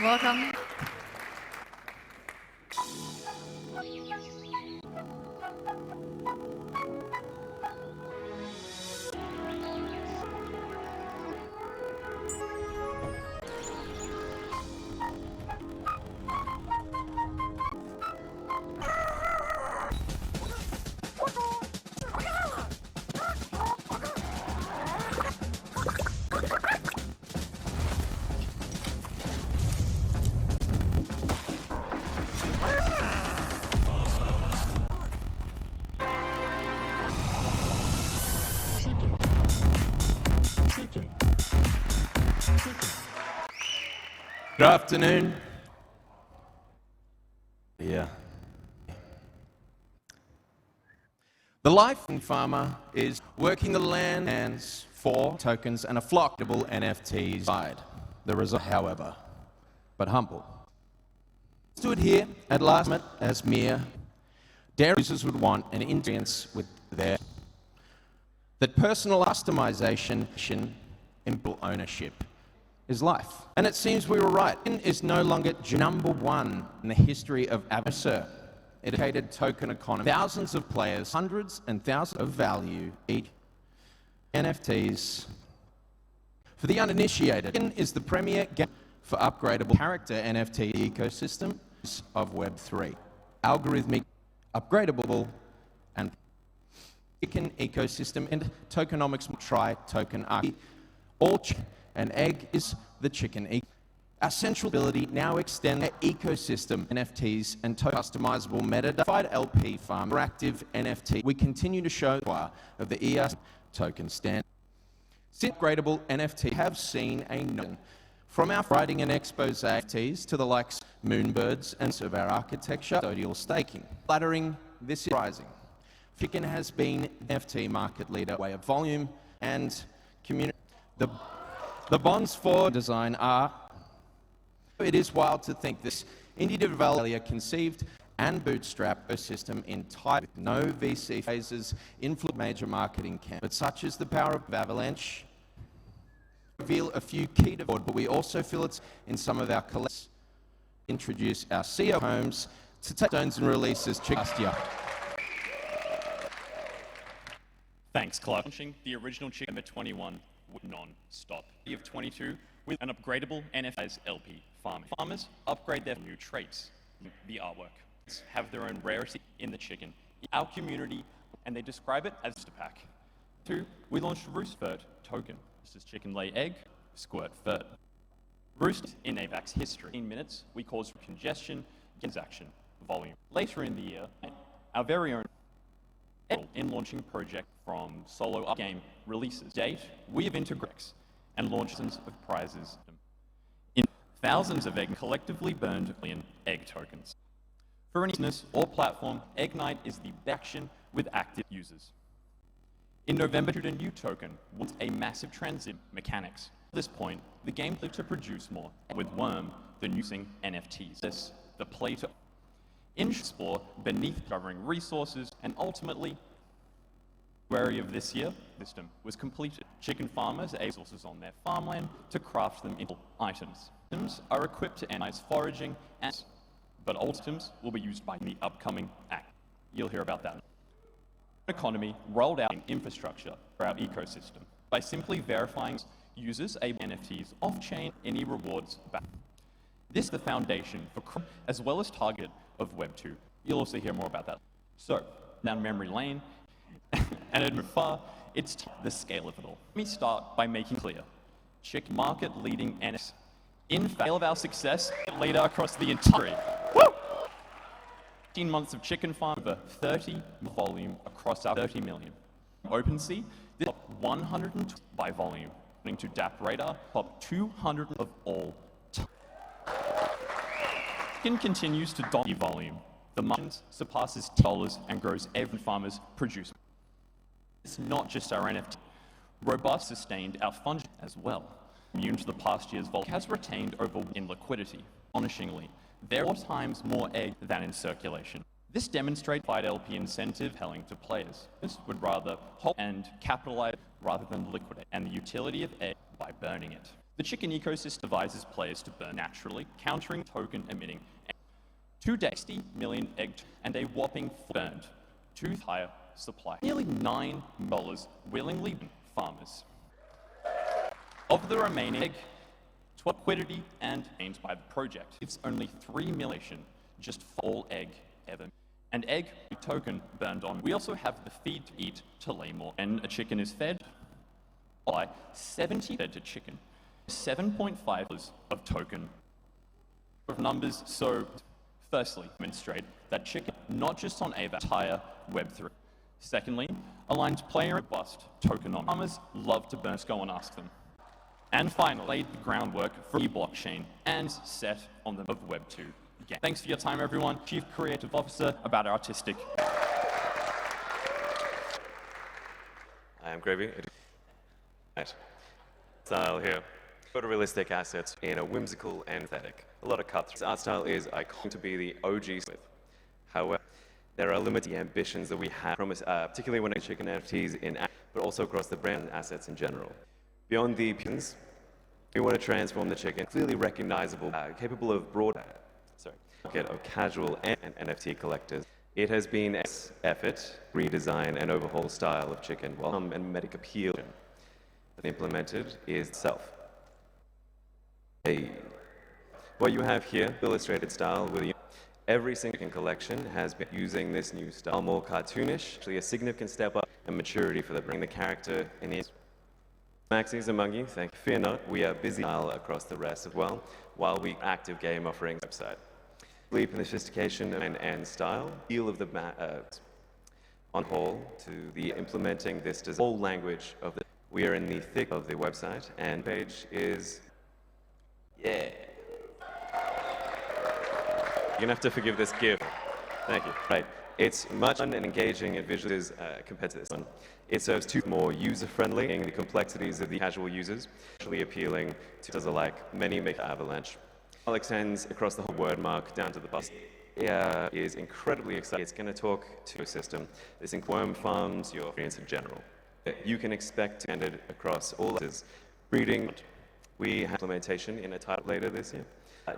Welcome. Good afternoon. Yeah. The life in farmer is working the land hands for tokens and a flockable NFTs side. The result, however, but humble. Stood here at last minute as mere dairy users would want an interference with their that personal customization and ownership is life. And it seems we were right. It is no longer number one in the history of Avalanche. It educated token economy. Thousands of players, hundreds and thousands of value each. NFTs. For the uninitiated, Chikn is the premier game for upgradable character NFT ecosystem of Web3. Algorithmic, upgradable, and Chikn ecosystem and tokenomics tri-token architecture. All and egg is the Chikn. Our central ability now extends our ecosystem NFTs and customizable metadata LP farm interactive NFT. We continue to show of the ES token stand. Since upgradable NFT have seen a notion from our writing and expose NFTs to the likes Moonbirds and of our architecture, custodial staking. Flattering, this is rising. Chikn has been NFT market leader way of volume and community. The bonds for design are, it is wild to think this indie developer conceived and bootstrap a system in type with no VC phases, influence major marketing camp, but such is the power of Avalanche. Reveal a few key to board, but we also feel it's in some of our collections. Introduce our CEO homes to take stones and releases last year. Thanks, Clark. Launching the original Chikn number 21 non-stop. Of 22 with an upgradable NFT LP farming. Farmers upgrade their new traits. The artwork have their own rarity in the Chikn. Our community, and they describe it as a pack. 2, we launched Roost Fert token. This is Chikn lay egg, squirt fert. Roost in avax history. In minutes, we caused congestion, transaction, volume. Later in the year, our very own in launching project from solo up game releases. Date, we have integrated and launched dozens of prizes. In thousands of egg collectively burned million egg tokens. For any business or platform, Ignite is the action with active users. In November, a new token with a massive transit mechanics. At this point, the game looked to produce more with Worm, the using NFTs. This, the play to explore beneath covering resources, and ultimately, February of this year, system was completed. Chikn farmers have resources on their farmland to craft them into items. Items are equipped to analyze foraging, but all items will be used by the upcoming act. You'll hear about that. Economy rolled out in infrastructure for our ecosystem by simply verifying users able NFTs off-chain any rewards back. This is the foundation for as well as target of Web 2. You'll also hear more about that. So, down memory lane, and at far, it's the scale of it all. Let me start by making clear, Chikn market-leading NFTs. In fact, of our success, leader across the entire 15 months of Chikn farm, over 30 volume across our 30 million. OpenSea, this top 120 by volume, according to DAP Radar, top 200 of all time. Chikn continues to dominate volume. The margins surpasses $10 and grows every farmer's produce. It's not just our NFT. Robust sustained our fund as well. Immune to the past year's volume has retained over in liquidity. Astonishingly, there are 4 times more egg than in circulation. This demonstrates wide LP incentive telling to players. This would rather hold and capitalize rather than liquidate, and the utility of egg by burning it. The chicken ecosystem advises players to burn naturally, countering token emitting. 2 days, 60 million egg and a whopping burned, 2 higher supply. Nearly $9 willingly farmers. Of the remaining egg, liquidity and gained by the project. It's only 3 million just for all egg ever. And egg token burned on. We also have the feed to eat to lay more. And a chicken is fed by 70 fed to chicken. 7.5 of token of numbers. So firstly, demonstrate that chicken, not just on Avalanche, entire Web3. Secondly, aligned player robust tokenomics. Farmers love to burn, go and ask them. And finally, laid the groundwork for e-blockchain and set on the of Web 2. Again, thanks for your time, everyone. Chief Creative Officer about artistic. I am Gravy. Right. Style here. Photorealistic assets in a whimsical and aesthetic. A lot of cut. This art style is iconic to be the OG with. However, there are limited ambitions that we have, particularly when Chikn NFTs in, but also across the brand assets in general. Beyond the pins, we want to transform the chicken, clearly recognizable, capable of broad market of casual and NFT collectors. It has been an effort, redesign and overhaul style of chicken, while and medic appeal that implemented is self. What you have here, illustrated style with every single collection has been using this new style, more cartoonish, actually a significant step up in maturity for bringing the character in the Maxis among you, thank you. Fear not, we are busy across the rest as well, while we active game offerings website. Leap in the sophistication and style, feel of the on whole to the implementing this whole language of the. We are in the thick of the website, and page is, yeah. You're gonna have to forgive this gift. Thank you. Right. It's much fun and engaging and visually compared to this one. It serves to more user-friendly and the complexities of the casual users, actually appealing to like many make Avalanche. It extends across the whole word mark down to the bus. It is incredibly exciting. It's going to talk to a system. This includes worm farms, your experience in general. You can expect to end it across all this. Breeding, we have implementation in a title later this year.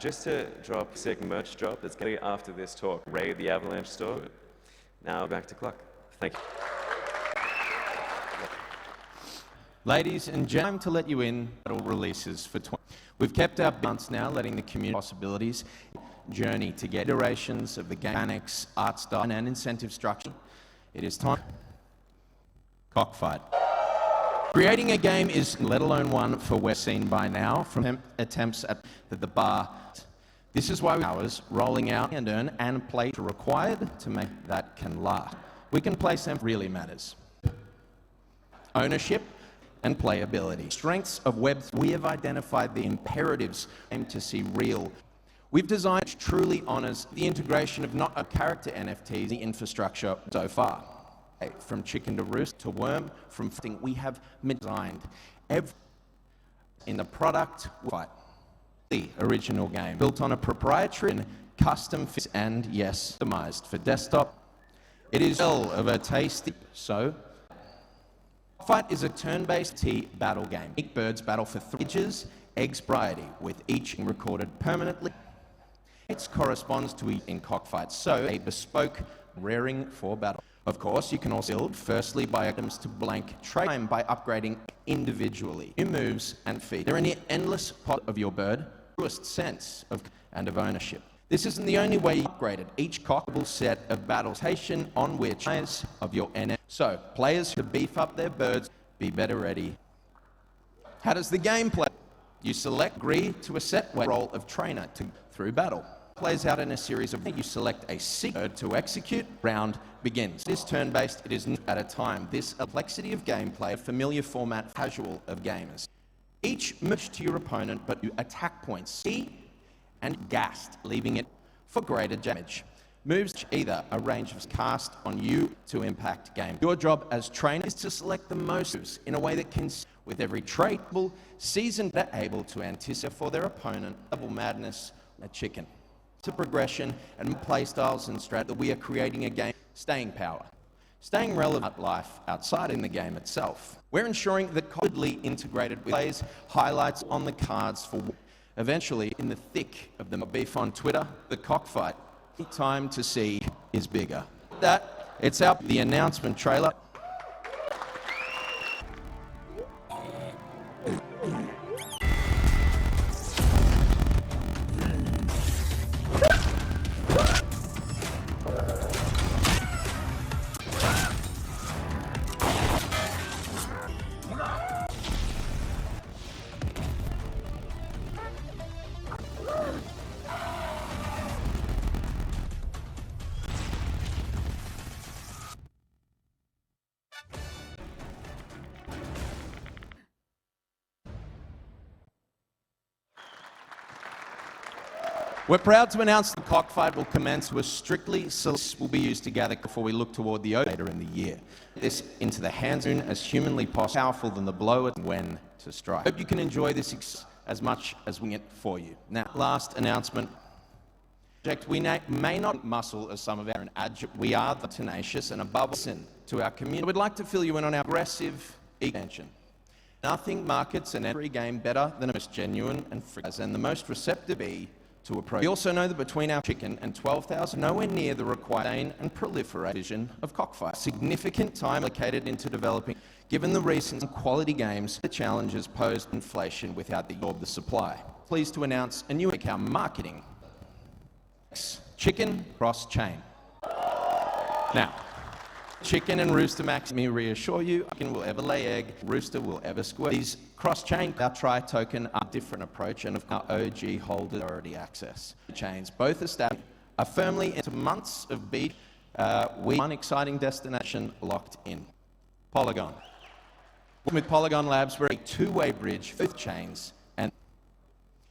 Just to drop a sick merch drop that's going to be after this talk, raid the Avalanche store. Now back to Clock. Thank you. Ladies and gentlemen, time to let you in releases for 20. We've kept our months now, letting the community possibilities journey to get iterations of the game mechanics, art style, and incentive structure. It is time. Cockfight. Creating a game is, let alone one for we're seen by now, from attempts at the bar. This is why hours rolling out and earn and play are required to make that can last. We can place them really matters. Ownership and playability. Strengths of Web. We have identified the imperatives aimed to see real. We've designed which truly honors the integration of not a character NFTs, the infrastructure so far. From chicken to roost to worm, from thing we have designed. In the product, fight. The original game, built on a proprietary and custom fit and yes, optimized for desktop. It is well of a tasty, so Fight is a turn-based battle game. Birds battle for 3 ages, eggs variety, with each recorded permanently. It corresponds to each in cockfights, so a bespoke rearing for battle. Of course, you can also build firstly by items to blank trade by upgrading individually. New moves and feed. They're in the endless pot of your bird, truest sense of and of ownership. This isn't the only way you upgraded. Each cockable set of battles on which eyes of your NF. So, players who beef up their birds, be better ready. How does the game play? You select, agree to a set role of trainer through battle. Plays out in a series of you select a bird to execute. Round begins. It is turn-based. It is at a time. This complexity of gameplay, a familiar format, casual of gamers. Each moves to your opponent, but you attack points C and gassed, leaving it for greater damage. Moves either a range of cast on you to impact game. Your job as trainer is to select the most moves in a way that can, with every trait, seasoned that able to anticipate for their opponent, double madness, a chicken. To progression and playstyles and strat that we are creating a game, staying power. staying relevant life outside in the game itself. We're ensuring that solidly integrated with plays, highlights on the cards for eventually in the thick of the beef on Twitter, the cockfight. Time to see is bigger. It's out the announcement trailer. We're proud to announce the cockfight will commence with strictly will be used to gather before we look toward the later in the year. This into the hands as humanly possible, powerful than the blow and when to strike. Hope you can enjoy this as much as we get for you. Now, last announcement. We may not muscle as some of our we are the tenacious and above listen to our community. We'd like to fill you in on our aggressive expansion. Nothing markets an every game better than a most genuine and the most receptive to approach. We also know that between our Chikn and 12,000, nowhere near the required and proliferation of cockfight. Significant time allocated into developing, given the recent quality games, the challenges posed inflation without the supply. Pleased to announce a new account marketing. Chikn cross-chain. Now, Chikn and Rooster Max, let me reassure you, Chikn will ever lay egg, Rooster will ever squirt. These cross-chain, our tri-token, are a different approach, and of our OG holders already access. Chains, both established, are firmly into months of beat. One exciting destination locked in. Polygon. With Polygon Labs, we're a two-way bridge for chains, and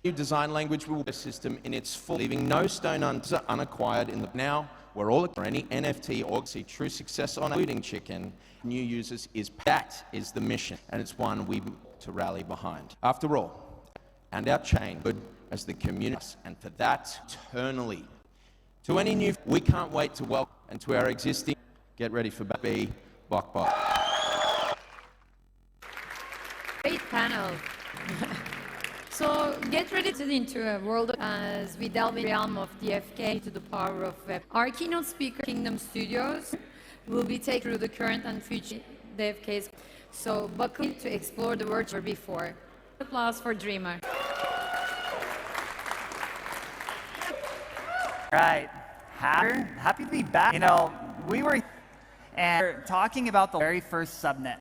new design language will be a system in its full, leaving no stone unacquired in the now. We're all for any NFT or see true success on including Chikn new users that is the mission, and it's one we to rally behind. After all, and our chain good as the community, and for that eternally. To any new, we can't wait to welcome, and to our existing, get ready for B, Bok. Great panel. So get ready to into a world as we delve in the realm of DFK to the power of web. Our keynote speaker, Kingdom Studios, will be taken through the current and future DFKs. So buckle in to explore the world before. Applause for Dreamer. Right. Happy to be back. You know, we were talking about the very first subnet.